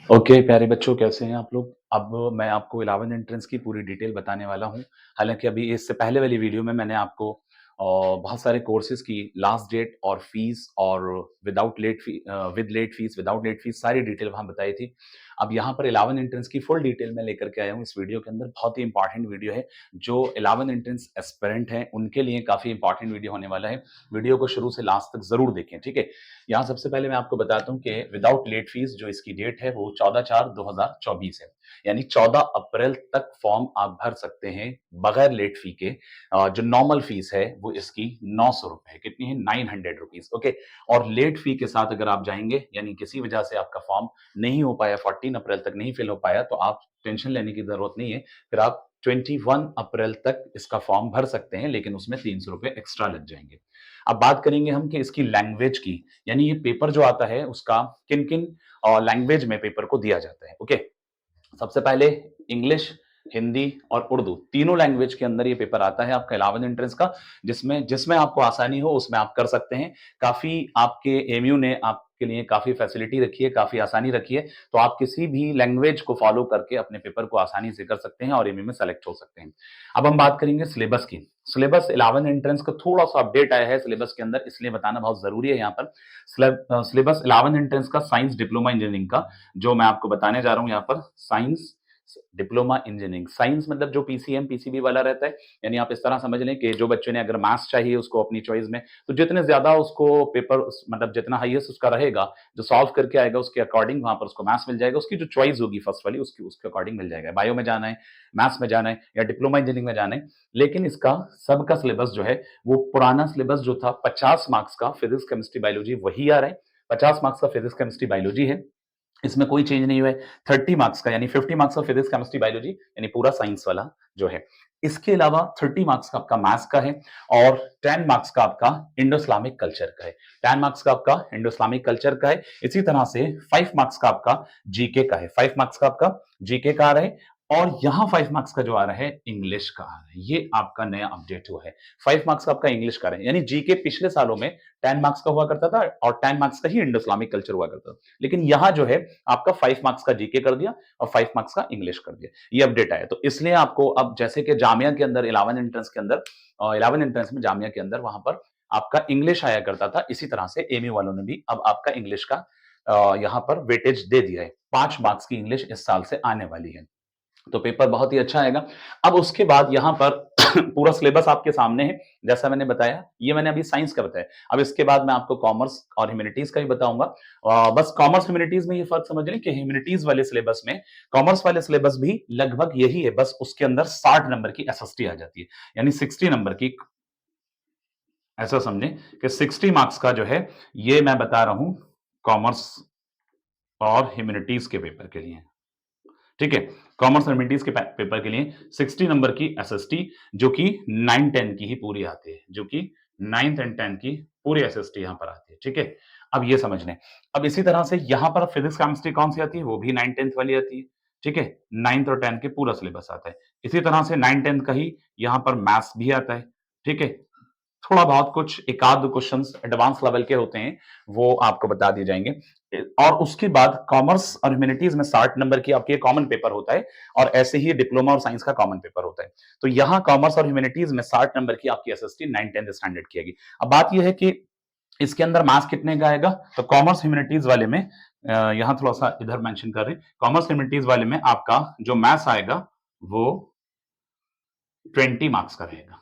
Okay प्यारे बच्चों कैसे हैं आप लोग? अब मैं आपको 11th एंट्रेंस की पूरी डिटेल बताने वाला हूँ। हालाँकि अभी इससे पहले वाली वीडियो में मैंने आपको बहुत सारे कोर्सेज़ की लास्ट डेट और फीस और with late fees, without late fees सारी डिटेल वहाँ बताई थी। अब यहाँ पर 11th एंट्रेंस की फुल डिटेल मैं लेकर के आया हूँ इस वीडियो के अंदर। बहुत ही इम्पोर्टेंट वीडियो है, जो 11th एंट्रेंस एस्पिरेंट हैं, उनके लिए काफ़ी इम्पोर्टेंट वीडियो होने वाला है। वीडियो को शुरू से लास्ट तक ज़रूर देखें, ठीक है? यहाँ सबसे पहले मैं आपको बताता हूँ कि विदाउट लेट फीस जो इसकी डेट है वो 14/4/2024 है। यानी 14 अप्रैल तक फॉर्म आप भर सकते हैं बगैर लेट फी के। जो नॉर्मल फीस है वो इसकी ₹900 है। कितनी है? ₹900 ओके। और लेट फी के साथ अगर आप जाएँगे यानी किसी वजह से आपका फॉर्म नहीं हो पाया 14 अप्रैल तक नहीं फिल हो पाया तो आप टेंशन लेने की ज़रूरत नहीं है। फिर आप 21 अप्रैल तक इसका फॉर्म भर सकते हैं लेकिन उसमें ₹300 एक्स्ट्रा लग जाएँगे। अब बात करेंगे हम कि इसकी लैंग्वेज की, यानी ये पेपर जो आता है उसका किन-किन लैंग्वेज में पेपर को दिया जाता है, ओके? सबसे पहले इंग्लिश, हिंदी और उर्दू तीनों लैंग्वेज के अंदर ये पेपर आता है आपका 11th एंट्रेंस का, जिसमें जिसमें आपको आसानी हो उसमें आप कर सकते हैं। काफ़ी आपके एमयू ने आपके लिए काफ़ी फैसिलिटी रखी है, काफ़ी आसानी रखी है, तो आप किसी भी लैंग्वेज को फ़ॉलो करके अपने पेपर को आसानी से कर सकते हैं और एमयू में सेलेक्ट हो सकते हैं। अब हम बात करेंगे सिलेबस की। सिलेबस 11th एंट्रेंस का थोड़ा-सा अपडेट आया है सिलेबस के अंदर, इसलिए बताना बहुत ज़रूरी है यहाँ पर। सिलेबस 11th एंट्रेंस का साइंस डिप्लोमा इंजीनियरिंग का जो मैं आपको बताने जा रहा हूँ यहाँ पर साइंस डिप्लोमा इंजीनियरिंग। साइंस मतलब जो पीसीएम, पीसीबी वाला रहता है, यानी आप इस तरह समझ लें कि जो बच्चे ने अगर मैथ्स चाहिए उसको अपनी चॉइस में, तो जितने ज़्यादा उसको पेपर मतलब जितना हाईएस्ट उसका रहेगा, जो सॉल्व करके आएगा उसके अकॉर्डिंग वहाँ पर उसको मैथ्स मिल जाएगा। उसकी जो चॉइस होगी फर्स्ट वाली उसकी उसके अकॉर्डिंग मिल जाएगा। बायो में जाना है, मैथ्स में जाना है या डिप्लोमा इंजीनियरिंग में जाना है। लेकिन इसका सबका सिलेबस जो है वो पुराना सिलेबस जो था 50 मार्क्स का फिजिक्स, केमिस्ट्री, बायोलॉजी वही आ रहा है। 50 मार्क्स का फिजिक्स, केमिस्ट्री, बायोलॉजी है। इसमें कोई चेंज नहीं हुआ है। 30 मार्क्स का यानी 50 मार्क्स का फिजिक्स, केमिस्ट्री, बायोलॉजी यानी पूरा साइंस वाला जो है। इसके अलावा 30 मार्क्स का आपका मैथ्स का है और 10 मार्क्स का आपका इंडो इस्लामिक कल्चर का है। 10 मार्क्स का आपका इंडो इस्लामिक कल्चर का है। इसी तरह से 5 मार्क्स का आपका जीके का है। 5 मार्क्स का आपका जीके का आ रहा है और यहाँ 5 मार्क्स का जो आ रहा है इंग्लिश का आ रहा है। ये आपका नया अपडेट हुआ है। 5 मार्क्स का आपका इंग्लिश का आ रहा है। यानी जीके पिछले सालों में 10 मार्क्स का हुआ करता था और 10 मार्क्स का ही इंडो इस्लामिक कल्चर हुआ करता था। लेकिन यहाँ जो है आपका 5 मार्क्स का जीके कर दिया और 5 मार्क्स का इंग्लिश कर दिया। ये अपडेट आया। तो इसलिए आपको अब जैसे कि जामिया के अंदर 11 एंट्रेंस के अंदर 11 एंट्रेंस में जामिया के अंदर वहां पर आपका इंग्लिश आया करता था, इसी तरह से एमयू वालों ने भी अब आपका इंग्लिश का यहाँ पर वेटेज दे दिया है। 5 मार्क्स की इंग्लिश इस साल से आने वाली है। तो पेपर बहुत ही अच्छा आएगा। अब उसके बाद यहाँ पर पूरा सिलेबस आपके सामने है, जैसा मैंने बताया, ये मैंने अभी साइंस का बताया। अब इसके बाद मैं आपको कॉमर्स और ह्यूमैनिटीज़ का भी बताऊँगा। बस कॉमर्स ह्यूमैनिटीज़ में ये फ़र्क समझ लें कि ह्यूमैनिटीज़ वाले सिलेबस में कॉमर्स वाले सिलेबस भी लगभग यही है, बस उसके अंदर 60 नंबर की एसएसटी आ जाती है। यानी 60 नंबर की ऐसा समझें कि 60 मार्क्स का जो है, ये मैं बता रहा हूँ कॉमर्स और ह्यूमैनिटीज़ के पेपर के लिए। ठीक है? कॉमर्स और ह्यूमैनिटीज़ के पेपर के लिए 60 नंबर की एसएसटी जो कि 9-10 की ही पूरी आती है, जो कि 9th एंड 10th की पूरी एसएसटी यहाँ पर आती है, ठीक है? अब ये समझ लें। अब इसी तरह से यहाँ पर फिजिक्स, केमिस्ट्री कौन-सी आती है? वो भी 9-10th वाली आती है, ठीक है? 9th और 10th के पूरा सिलेबस आता है। इसी तरह से 9-10th का ही यहाँ पर मैथ्स भी आता है, ठीक है? थोड़ा बहुत कुछ एकाध क्वेश्चंस एडवांस लेवल के होते हैं, वो आपको बता दिए जाएँगे। और उसके बाद कॉमर्स और ह्यूमैनिटीज़ में 60 नंबर की आपकी कॉमन पेपर होता है और ऐसे ही डिप्लोमा और साइंस का कॉमन पेपर होता है। तो यहाँ कॉमर्स और ह्यूमैनिटीज़ में 60 नंबर की आपकी एसएसटी 9-10 स्टैंडर्ड की आएगी। अब बात ये है कि इसके अंदर मार्क्स कितने का आएगा? तो कॉमर्स ह्यूमैनिटीज़ वाले में यहाँ थोड़ा-सा इधर मेंशन कर रहे हैं। कॉमर्स ह्यूमैनिटीज़ वाले में आपका जो मैथ्स आएगा, वो 20 मार्क्स का रहेगा।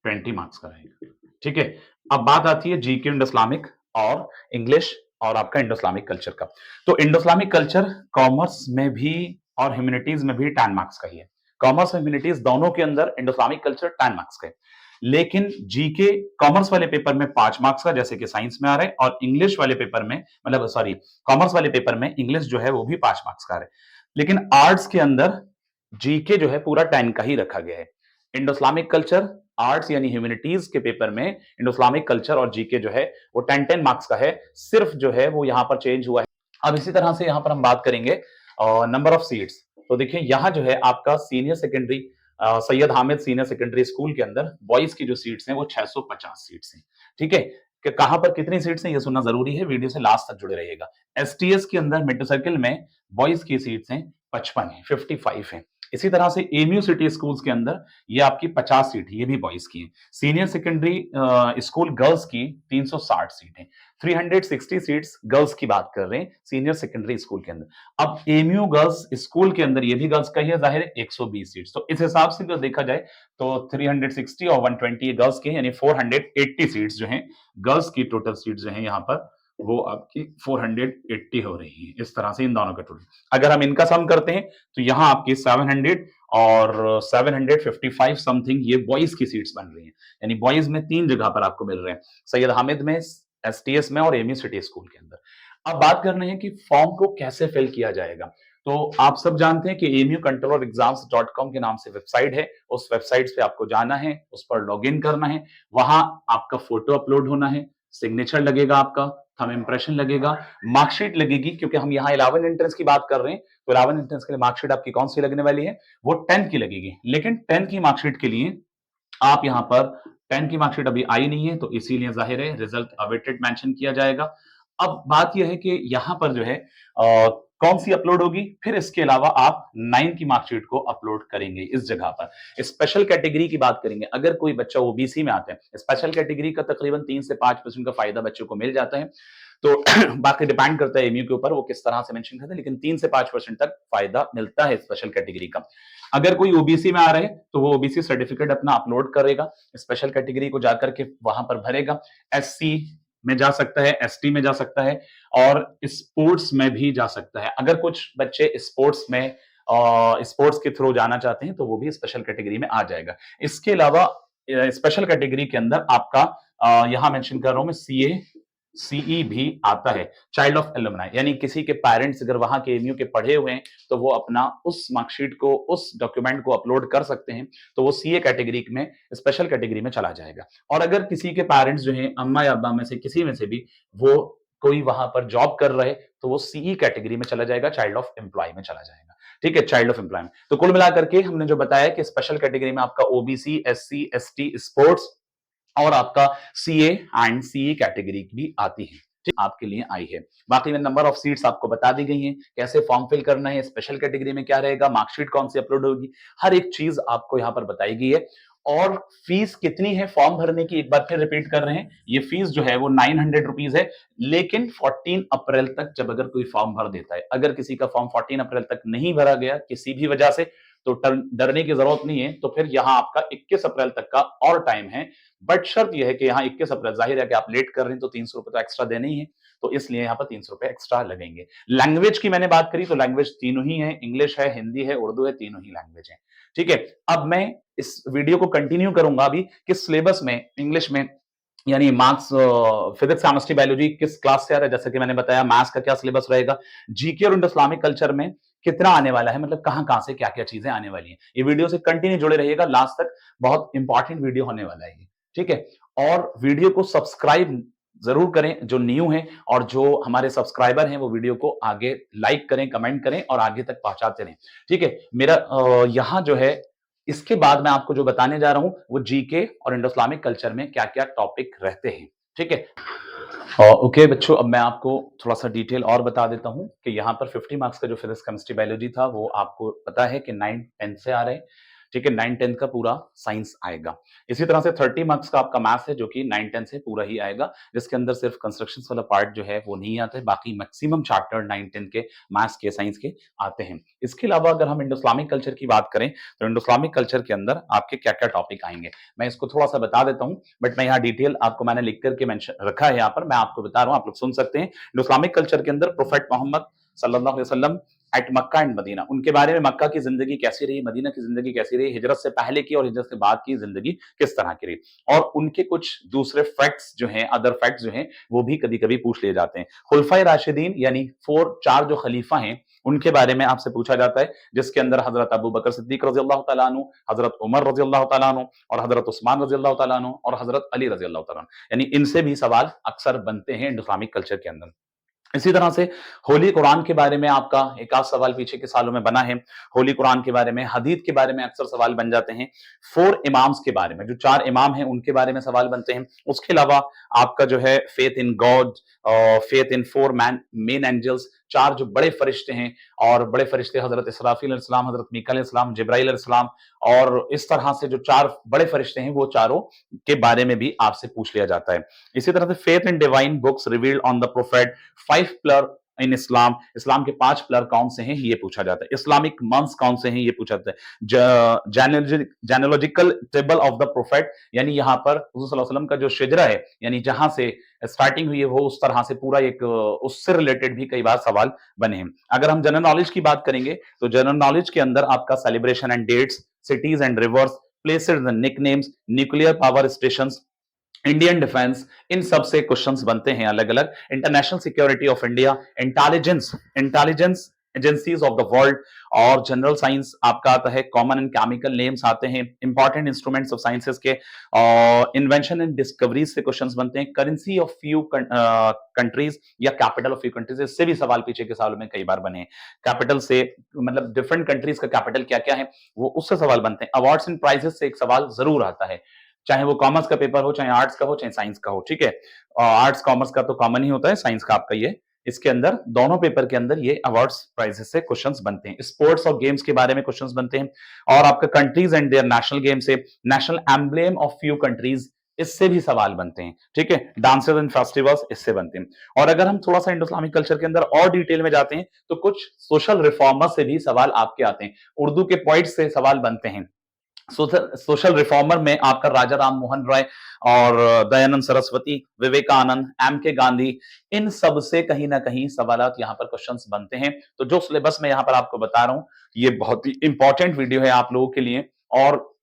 20 मार्क्स का रहेगा, ठीक है? अब बात आती है जीके इंडो इस्लामिक और इंग्लिश और आपका इंडो इस्लामिक कल्चर का। तो इंडो इस्लामिक कल्चर कॉमर्स में भी और ह्यूमैनिटीज़ में भी 10 मार्क्स का ही है। कॉमर्स और ह्यूमैनिटीज़ दोनों के अंदर इंडो इस्लामिक कल्चर 10 मार्क्स का है। लेकिन जीके कॉमर्स वाले पेपर में 5 मार्क्स का जैसे कि साइंस में आ रहा है और इंग्लिश वाले पेपर में मतलब सॉरी कॉमर्स वाले पेपर में इंग्लिश जो है वो भी 5 मार्क्स का आ रहा है। लेकिन आर्ट्स के अंदर जीके जो है पूरा 10 का ही रखा गया है। इंडो इस्लामिक कल्चर आर्ट्स यानी ह्यूमैनिटीज के पेपर में इंडो इस्लामिक कल्चर और जीके जो है वो 10-10 मार्क्स का है। सिर्फ जो है वो यहाँ पर चेंज हुआ है। अब इसी तरह से यहाँ पर हम बात करेंगे नंबर ऑफ सीट्स। तो देखिए यहाँ जो है आपका senior secondary Syed Hamid senior secondary school के अंदर बॉयज की जो सीट्स हैं वो 650 सीट्स हैं। ठीक है? कि कहां पर कितनी सीट्स हैं ये सुनना जरूरी है, वीडियो से लास्ट तक जुड़े रहिएगा। एसटीएस के अंदर मेट्रो सर्किल में बॉयज की सीट्स हैं 55 है, 55 है। इसी तरह से एमयू सिटी स्कूल्स के अंदर ये आपकी 50 सीट है, ये भी बॉयज की है। सीनियर सेकेंडरी स्कूल गर्ल्स की 360 सीट है। 360 सीट्स गर्ल्स की बात कर रहे हैं सीनियर सेकेंडरी स्कूल के अंदर। अब एमयू गर्ल्स स्कूल के अंदर ये भी गर्ल्स का ही है, जाहिर है 120 सीट्स। तो इस हिसाब से अगर देखा जाए तो 360 और 120 गर्ल्स के, यानी 480 सीट्स जो हैं गर्ल्स की टोटल सीट्स जो हैं यहाँ पर वो आपकी 480 हो रही है। इस तरह से इन दोनों का टोटल अगर हम इनका सम करते हैं तो यहाँ आपकी 700 और 755 समथिंग ये बॉयज की सीट्स बन रही हैं। यानी बॉयज में 3 जगह पर आपको मिल रहे हैं, सैयद हामिद में, एसटीएस में और एमयू सिटी स्कूल के अंदर। अब बात कर रहे हैं कि फॉर्म को कैसे फिल किया जाएगा। तो आप सब जानते हैं कि amucontroloreexams.com के नाम से वेबसाइट है। उस वेबसाइट पे आपको जाना है, उस पर लॉगिन करना है, वहां आपका फोटो अपलोड होना है, सिग्नेचर लगेगा, आपका थंब इंप्रेशन लगेगा, मार्कशीट लगेगी, क्योंकि हम यहाँ 11 एंट्रेंस की बात कर रहे हैं। तो 11 एंट्रेंस के लिए मार्कशीट आपकी कौन सी लगने वाली है, वो 10 की लगेगी। लेकिन 10 की मार्कशीट के लिए आप यहाँ पर 10 की मार्कशीट अभी आई नहीं है, तो इसीलिए जाहिर है रिजल्ट अवेटेड मेंशन किया जाएगा। अब बात यह है कि यहाँ पर जो है कौन सी अपलोड होगी, फिर इसके अलावा आप 9 की मार्कशीट को अपलोड करेंगे इस जगह पर। स्पेशल कैटेगरी की बात करेंगे, अगर कोई बच्चा ओबीसी में आता है, स्पेशल कैटेगरी का तकरीबन 3 से 5% का फायदा बच्चों को मिल जाता है। तो बाकी डिपेंड करता है एमयू के ऊपर वो किस तरह से मेंशन करते हैं, लेकिन 3 से 5% तक फायदा मिलता है स्पेशल कैटेगरी का। अगर कोई ओबीसी में आ रहे हैं तो वो ओबीसी सर्टिफिकेट अपना अपलोड करेगा, स्पेशल कैटेगरी को जाकर के वहां पर भरेगा। एससी में जा सकता है, एसटी में जा सकता है और स्पोर्ट्स में भी जा सकता है। अगर कुछ बच्चे स्पोर्ट्स में स्पोर्ट्स के थ्रू जाना चाहते हैं तो वो भी स्पेशल कैटेगरी में आ जाएगा। इसके अलावा स्पेशल कैटेगरी के अंदर आपका यहां मेंशन कर रहा हूं मैं सीए सीई भी आता है, चाइल्ड ऑफ एलुमनाई, यानी किसी के पेरेंट्स अगर वहां के एमयू के पढ़े हुए हैं तो वो अपना उस मार्कशीट को, उस डॉक्यूमेंट को अपलोड कर सकते हैं, तो वो सीए कैटेगरी में, स्पेशल कैटेगरी में चला जाएगा। और अगर किसी के पेरेंट्स जो हैं अम्मा या अब्बा में से किसी में से भी वो कोई वहां पर जॉब कर रहे तो वो सीई कैटेगरी में चला जाएगा, चाइल्ड ऑफ एम्प्लॉय में चला जाएगा। ठीक है, चाइल्ड ऑफ एम्प्लॉयमेंट। तो कुल मिलाकर के हमने जो बताया कि स्पेशल कैटेगरी में आपका ओबीसी, एससी, एसटी, स्पोर्ट्स और आपका सीए एंड सीई कैटेगरी भी आती है, ठीक, आपके लिए आई है। बाकी में नंबर ऑफ सीट्स आपको बता दी गई हैं, कैसे फॉर्म फिल करना है, स्पेशल कैटेगरी में क्या रहेगा, मार्कशीट कौन सी अपलोड होगी, हर एक चीज आपको यहाँ पर बताई गई है। और फीस कितनी है फॉर्म भरने की, एक बार फिर रिपीट कर रहे हैं, ये फीस जो है वो 900 रुपीज है। लेकिन 14 अप्रैल तक जब अगर कोई फॉर्म भर देता है, अगर किसी का फॉर्म 14 अप्रैल तक नहीं भरा गया किसी भी वजह से, तो डरने की जरूरत नहीं है। तो फिर यहाँ आपका 21 अप्रैल तक का और टाइम है। बट शर्त यह है कि यहाँ 21 अप्रैल, जाहिर है कि आप लेट कर रहे हैं तो 300 रुपए तो एक्स्ट्रा देने ही है, तो इसलिए यहाँ पर 300 रुपए एक्स्ट्रा लगेंगे। लैंग्वेज की मैंने बात करी तो लैंग्वेज तीनों ही है, इंग्लिश है, हिंदी है, उर्दू है, तीनों ही लैंग्वेज है। ठीक है, अब मैं इस वीडियो को कंटिन्यू करूंगा अभी कि सिलेबस में इंग्लिश में, यानी मार्क्स, फिजिक्स, केमिस्ट्री, बायोलॉजी किस क्लास से आ रहा है, जैसे कि मैंने बताया मैथ्स का क्या सिलेबस रहेगा, जीके और इस्लामिक कल्चर में कितना आने वाला है, मतलब कहां से क्या क्या चीजें आने वाली हैं। ये वीडियो से कंटिन्यू जुड़े रहिएगा लास्ट तक, बहुत इंपॉर्टेंट वीडियो होने वाला है। ठीक है, और वीडियो को सब्सक्राइब जरूर करें जो न्यू हैं, और जो हमारे सब्सक्राइबर हैं वो वीडियो को आगे लाइक करें, कमेंट करें और आगे तक पहुंचाते रहें। ठीक है, मेरा यहाँ जो है इसके बाद मैं आपको जो बताने जा रहा हूं वो जीके और इंडो इस्लामिक कल्चर में क्या क्या टॉपिक रहते हैं। ठीक है, ओके बच्चों, अब मैं आपको थोड़ा सा डिटेल और बता देता हूं कि यहाँ पर 50 मार्क्स का जो फिजिक्स, केमिस्ट्री, बायोलॉजी था वो आपको पता है कि 9 10 से आ रहे हैं। ठीक है, 9 10 का पूरा साइंस आएगा। इसी तरह से 30 मार्क्स का आपका मैथ्स है जो कि 9 10 से पूरा ही आएगा, जिसके अंदर सिर्फ कंस्ट्रक्शन वाला पार्ट जो है वो नहीं आता है, बाकी मैक्सिमम चैप्टर 9 10 के मैथ्स के, साइंस के आते हैं। इसके अलावा अगर हम इंडो इस्लामिक कल्चर की बात करें तो इंडो इस्लामिक कल्चर के अंदर आपके क्या क्या टॉपिक आएंगे, मैं इसको थोड़ा सा बता देता हूँ। बट मैं यहाँ डिटेल आपको मैंने लिख करके मेंशन रखा है, यहाँ पर मैं आपको बता रहा हूँ, आप लोग सुन सकते हैं। इंडो इस्लामिक कल्चर के अंदर प्रोफेट मोहम्मद सल्लल्लाहु अलैहि वसल्लम एट मक्का एंड मदीना, उनके बारे में, मक्का की जिंदगी कैसी रही, मदीना की जिंदगी कैसी रही, हिजरत से पहले की और हिजरत के बाद की जिंदगी किस तरह की रही, और उनके कुछ दूसरे फैक्ट्स जो हैं, अदर फैक्ट्स जो हैं वो भी कभी कभी पूछ लिए जाते हैं। खुलफाए राशिदीन यानी चार जो खलीफा हैं उनके बारे में आपसे पूछा जाता है, जिसके अंदर हजरत अबू बकर सिद्दीक रजी अल्लाह तआला अन्हु, हजरत उमर रजी अल्लाह तआला अन्हु और हजरत उस्मान रजी अल्लाह तआला अन्हु और हजरत अली रजी अल्लाह तआला अन्हु, यानी इनसे भी सवाल अक्सर बनते हैं इस्लामिक कल्चर के अंदर। इसी तरह से होली कुरान के बारे में आपका एक आध सवाल पीछे के सालों में बना है। होली कुरान के बारे में, हदीद के बारे में अक्सर सवाल बन जाते हैं। 4 इमाम्स के बारे में, जो 4 इमाम हैं उनके बारे में सवाल बनते हैं। उसके अलावा आपका जो है faith in God, faith in 4 main angels, चार जो बड़े फरिश्ते हैं, और बड़े फरिश्ते हजरत इसराफील अलैहिस्सलाम, हजरत मीकाईल अलैहिस्सलाम, जिब्राईल अलैहिस्सलाम, और इस तरह से जो चार बड़े फरिश्ते हैं वो चारों के बारे में भी आपसे पूछ लिया जाता है। इसी तरह से faith in divine books revealed on the prophet, five pillar in Islam, Islam के पांच पिलर कौन से हैं ये पूछा जाता है। इस्लामिक मंथ्स कौन से हैं ये पूछा जाता है। जेनेलॉजिकल टेबल ऑफ द प्रोफेट, यानी यहाँ पर हुजूर सल्लल्लाहु अलैहि वसल्लम का जो शिजरा है, यानी जहां से स्टार्टिंग हुई है वो उस तरह से पूरा एक उससे रिलेटेड भी कई बार सवाल बने हैं। अगर हम जनरल नॉलेज की बात करेंगे तो जनरल नॉलेज के अंदर आपका celebration and dates, cities and rivers, places and nicknames, nuclear power station, Indian defence, इन सब से क्वेश्चंस बनते हैं अलग अलग। International security of India, intelligence intelligence agencies of the world, और जनरल साइंस आपका आता है, कॉमन एंड केमिकल नेम्स आते हैं, इंपॉर्टेंट इंस्ट्रूमेंट्स ऑफ साइंसेस के, और इन्वेंशन एंड डिस्कवरीज से क्वेश्चंस बनते हैं, करेंसी ऑफ फ्यू कंट्रीज या कैपिटल ऑफ फ्यू कंट्रीज, इससे भी सवाल पीछे के सालों में कई बार बने हैं। कैपिटल से मतलब डिफरेंट कंट्रीज का कैपिटल क्या क्या है वो उससे सवाल बनते हैं। अवार्ड्स एंड प्राइजेस से एक सवाल जरूर आता है, चाहे वो कॉमर्स का पेपर हो, चाहे आर्ट्स का हो, चाहे साइंस का हो, ठीक है। आर्ट्स कॉमर्स का तो कॉमन ही होता है, साइंस का आपका ये, इसके अंदर दोनों पेपर के अंदर ये अवार्ड्स प्राइजेस से क्वेश्चंस बनते हैं। स्पोर्ट्स और गेम्स के बारे में क्वेश्चंस बनते हैं, और आपका countries and their national game से, national emblem of few countries, इससे भी सवाल बनते हैं, ठीक है। डांसेस एंड फेस्टिवल्स, इससे बनते हैं। और अगर हम थोड़ा सा इंडो इस्लामिक कल्चर के अंदर और डिटेल में जाते हैं तो कुछ सोशल रिफॉर्मर से भी सवाल आपके आते हैं, उर्दू के पोइट से सवाल बनते हैं। सोशल रिफॉर्मर में आपका राजा राम मोहन रॉय और दयानंद सरस्वती, विवेकानंद, एम के गांधी, इन सब से कहीं ना कहीं सवाल यहाँ पर क्वेश्चंस बनते हैं। तो जो सिलेबस मैं यहाँ पर आपको बता रहा हूं ये बहुत ही इंपॉर्टेंट वीडियो है आप लोगों के लिए। और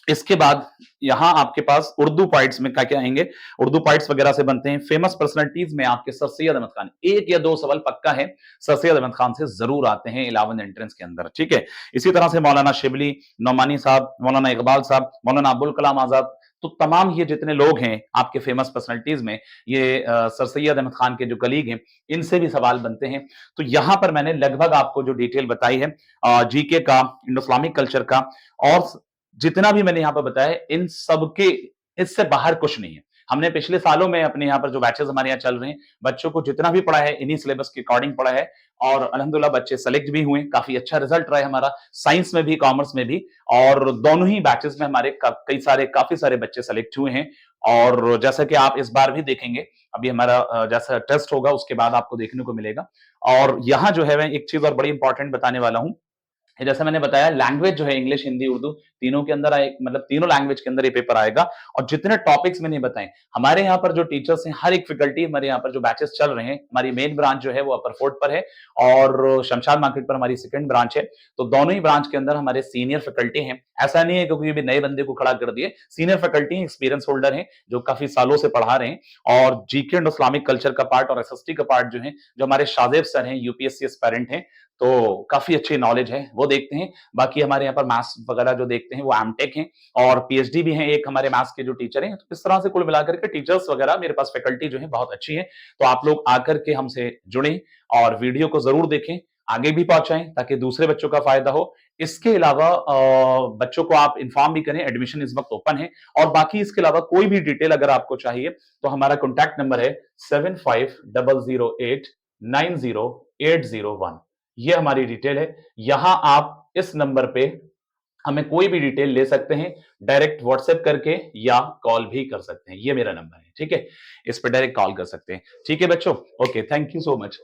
इसके बाद यहां आपके पास उर्दू पॉइंट्स में क्या क्या आएंगे, उर्दू पॉइंट्स वगैरह से बनते हैं। फेमस पर्सनालिटीज में आपके सर सैयद अहमद खान, एक या दो सवाल पक्का है सर सैयद अहमद खान से जरूर आते हैं 11 एंट्रेंस के अंदर, ठीक है। इसी तरह से मौलाना शिबली, नौमानी साहब, मौलाना इकबाल साहब, मौलाना अबुल कलाम आजाद, तो तमाम ये जितने लोग हैं आपके फेमस पर्सनालिटीज में, ये सर सैयद अहमद खान के जो कलीग हैं इनसे भी सवाल बनते हैं। तो यहां पर मैंने लगभग आपको जो डिटेल बताई है जीके का, इंडो इस्लामिक कल्चर का, और जितना भी मैंने यहाँ पर बताया है इन सबके, इससे बाहर कुछ नहीं है। हमने पिछले सालों में अपने यहाँ पर जो बैचेस हमारे यहाँ चल रहे हैं, बच्चों को जितना भी पढ़ा है इन्हीं सिलेबस के अकॉर्डिंग पढ़ा है, और अल्हम्दुलिल्लाह बच्चे सेलेक्ट भी हुए, काफी अच्छा रिजल्ट रहा है हमारा, साइंस में भी कॉमर्स में भी, और दोनों ही बैचेस में हमारे काफी सारे बच्चे सेलेक्ट हुए हैं। और जैसा कि आप इस बार भी देखेंगे, अभी हमारा जैसा टेस्ट होगा उसके बाद आपको देखने को मिलेगा। और यहाँ जो है मैं एक चीज और बड़ी इंपॉर्टेंट बताने वाला हूँ, जैसे मैंने बताया लैंग्वेज जो है इंग्लिश, हिंदी, उर्दू, तीनों के अंदर आए, मतलब तीनों लैंग्वेज के अंदर ये पेपर आएगा। और जितने टॉपिक्स मैंने बताए, हमारे यहाँ पर जो टीचर्स हैं, हर एक फैकल्टी, हमारे यहाँ पर जो बैचेस चल रहे हैं, हमारी मेन ब्रांच जो है वो अपर फोर्ट पर है, और शमशाद मार्केट पर हमारी सेकंड ब्रांच है। तो दोनों ही ब्रांच के अंदर हमारे सीनियर फैकल्टी हैं। ऐसा नहीं है क्योंकि भी नए बंदे को खड़ा कर दिए, सीनियर फैकल्टी, एक्सपीरियंस होल्डर हैं जो काफी सालों से पढ़ा रहे हैं। और जीके एंड इस्लामिक कल्चर का पार्ट और एसएसटी का पार्ट जो है, जो हमारे शादेब सर हैं, यूपीएससी एस्पायरेंट हैं, तो काफी अच्छी नॉलेज है, वो देखते हैं। बाकी हमारे यहाँ पर मैथ्स वगैरह जो देखते हैं वो एमटेक हैं, और पीएचडी भी हैं एक हमारे मैथ्स के जो टीचर हैं। तो इस तरह से कुल मिलाकर के टीचर्स वगैरह मेरे पास फैकल्टी जो है बहुत अच्छी है। तो आप लोग आकर के हमसे जुड़ें और वीडियो को जरूर देखें, आगे भी पहुंचाएं ताकि दूसरे बच्चों का फायदा हो। इसके अलावा बच्चों को आप इन्फॉर्म भी करें, एडमिशन इस वक्त ओपन है। और बाकी इसके अलावा कोई भी डिटेल अगर आपको चाहिए तो हमारा कॉन्टैक्ट नंबर है 7500890801। ये हमारी डिटेल है। यहां आप इस नंबर पे हमें कोई भी डिटेल ले सकते हैं, डायरेक्ट व्हाट्सएप करके या कॉल भी कर सकते हैं। ये मेरा नंबर है, ठीक है, इस पर डायरेक्ट कॉल कर सकते हैं। ठीक है बच्चों, okay, thank you so much.